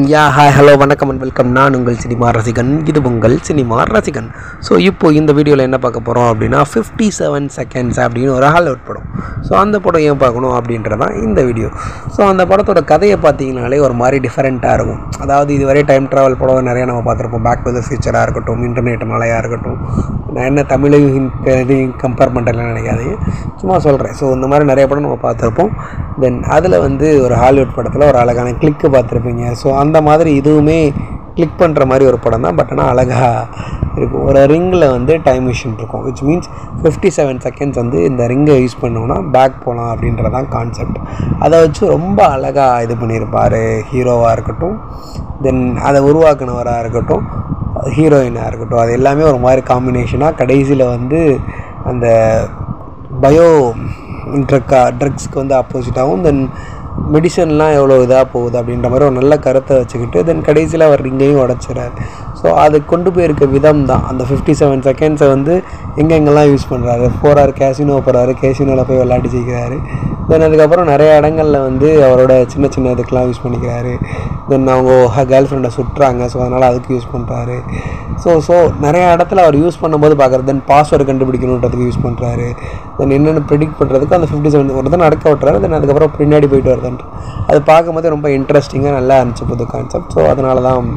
Hi hello வணக்கம் and welcome. நான் உங்கள் சினிமா ரசிகன். இது உங்கள் சினிமா ரசிகன். ஸோ இப்போ இந்த வீடியோவில் என்ன பார்க்க போகிறோம் அப்படின்னா 57 செகண்ட்ஸ் அப்படின்னு ஒரு ஹாலிவுட் படம். ஸோ அந்த படம் ஏன் பார்க்கணும் அப்படின்றதான் இந்த வீடியோ. ஸோ அந்த படத்தோட கதையை பார்த்தீங்கனாலே ஒரு மாதிரி டிஃப்ரெண்ட்டாக இருக்கும். அதாவது இதுவரை டைம் ட்ராவல் படம் நிறையா நம்ம பார்த்துருப்போம். பேக் டு த ஃபியூச்சராக இருக்கட்டும், இன்டர்நெட் மலையாக இருக்கட்டும். நான் என்ன தமிழையும் இதையும் கம்பேர் பண்ணுறேன்னு நினைக்காதீங்க, சும்மா சொல்கிறேன். ஸோ இந்த மாதிரி நிறைய படம் நம்ம பார்த்துருப்போம். தென் அதில் ஒரு ஹாலிவுட் படத்தில் ஒரு அழகான கிளிக்கு பார்த்துருப்பீங்க. ஸோ அந்த மாதிரி இதுவுமே கிளிக் பண்ணுற மாதிரி ஒரு படம் தான். பட் ஆனால் அழகாக இருக்கும். ஒரு ரிங்கில் டைம் மிஷின் இருக்கும், விச் மீன்ஸ் 57 செகண்ட்ஸ் இந்த ரிங்கை யூஸ் பண்ணோன்னா பேக் போகலாம் அப்படின்றதான் கான்செப்ட். அதை வச்சு ரொம்ப அழகாக இது பண்ணியிருப்பார். ஹீரோவாக இருக்கட்டும், தென் அதை உருவாக்குனவராக இருக்கட்டும், ஹீரோயினாக இருக்கட்டும், அது எல்லாமே ஒரு மாதிரி காம்பினேஷனாக கடைசியில் அந்த பயோ ட்ரக்ஸ்க்கு ஆப்போசிட்டாகவும், தென் மெடிசன்லாம் எவ்வளோ இதாக போகுது அப்படின்ற மாதிரி ஒரு நல்ல கருத்தை வச்சுக்கிட்டு தென் கடைசியில் அவர் ரிங்கையும் உடச்சிறாரு. ஸோ அது கொண்டு போயிருக்க விதம் தான் அந்த 57 செகண்ட்ஸை எங்கெங்கெல்லாம் யூஸ் பண்ணுறாரு. போகிறாரு, கேசினோ போகிறாரு, கேசினோவில் போய் விளையாடி ஜெயிக்கிறாரு. தென் அதுக்கப்புறம் நிறைய இடங்களில் அவரோட சின்ன சின்ன இதுக்கெலாம் யூஸ் பண்ணிக்கிறாரு. தென் அவங்க கேர்ள் ஃப்ரெண்டை சுட்டுறாங்க, ஸோ அதனால் அதுக்கு யூஸ் பண்ணுறாரு. ஸோ நிறையா இடத்துல அவர் யூஸ் பண்ணும்போது பார்க்குறது. தென் பாஸ்வேர்டு கண்டுபிடிக்கணுன்றதுக்கு யூஸ் பண்ணுறாரு. தென் என்னென்னு ப்ரெடிக்ட் பண்ணுறதுக்கு அந்த 57 ஒரு தான் நடக்க விட்டுறாரு. தென் அதுக்கப்புறம் பின்னாடி போயிட்டு வருதுன்ட்டு அது பார்க்கும்போது ரொம்ப இன்ட்ரெஸ்டிங்காக நல்லா இருந்துச்சு புது கான்செப்ட். ஸோ அதனால தான்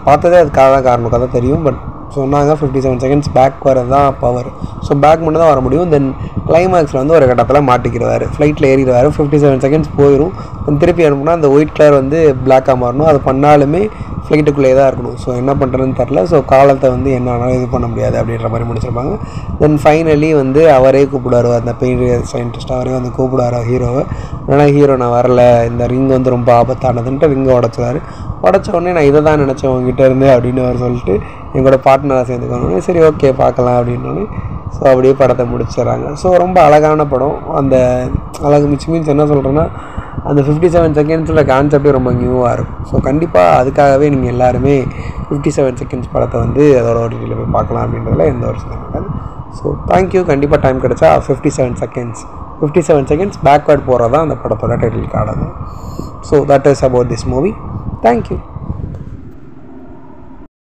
பார்த்ததே அதுக்காக தான் காரணம். கதை தெரியும், பட் சொன்னாங்க 57 செகண்ட்ஸ் பேக் வரது தான் பவர். ஸோ பேக் மட்டும் தான் வர முடியும். தென் கிளைமேக்ஸில் ஒரு கட்டத்தில் மாட்டிக்கிறாரு, ஃப்ளைட்டில் ஏறிடுவார். 57 செகண்ட்ஸ் போயிடும். தென் திருப்பி அனுப்புனா அந்த ஒயிட் கலர் பிளாக்காக மாறணும். அது பண்ணாலுமே ஃப்ளைட்டுக்குள்ளே தான் இருக்கணும். ஸோ என்ன பண்ணுறதுன்னு தெரில. ஸோ காலத்தை என்ன ஆனாலும் இது பண்ண முடியாது அப்படின்ற மாதிரி முடிச்சிருப்பாங்க. தென் ஃபைனலி அவரே கூப்பிடுவார், அந்த பெயின் சயின்டிஸ்ட் அவரே கூப்பிடுவார் ஹீரோவை. ஆனால் ஹீரோ நான் வரல, இந்த ரிங் ரொம்ப ஆபத்தானதுன்ட்டு ரிங்கை உடச்சிவார். உடச்ச உடனே நான் இதை தான் நினச்சேன் உங்ககிட்ட இருந்து அப்படின்னு அவர் சொல்லிட்டு எங்களோட பார்ட்னராக சேர்ந்துக்கணும். சரி ஓகே பார்க்கலாம் அப்படின்னோடனே ஸோ அப்படியே படத்தை முடிச்சிடறாங்க. ஸோ ரொம்ப அழகான படம். அந்த அழகு மீன்ஸ் என்ன சொல்கிறேன்னா, அந்த 57 செகண்ட்ஸில் கான்செப்டே ரொம்ப நியூவாக இருக்கும். ஸோ கண்டிப்பாக அதுக்காகவே நீங்கள் எல்லாருமே 57 செகண்ட்ஸ் படத்தை அதோட ஓடிடியில் போய் பார்க்கலாம் அப்படின்றதுல எந்த ஒரு சில இருக்காது. So thank you. கண்டிப்பாக டைம் கிடச்சா 57 செகண்ட்ஸ் பேக்வேர்ட் போகிறது தான் அந்த படத்தோட title card. So that is about this movie. Thank you.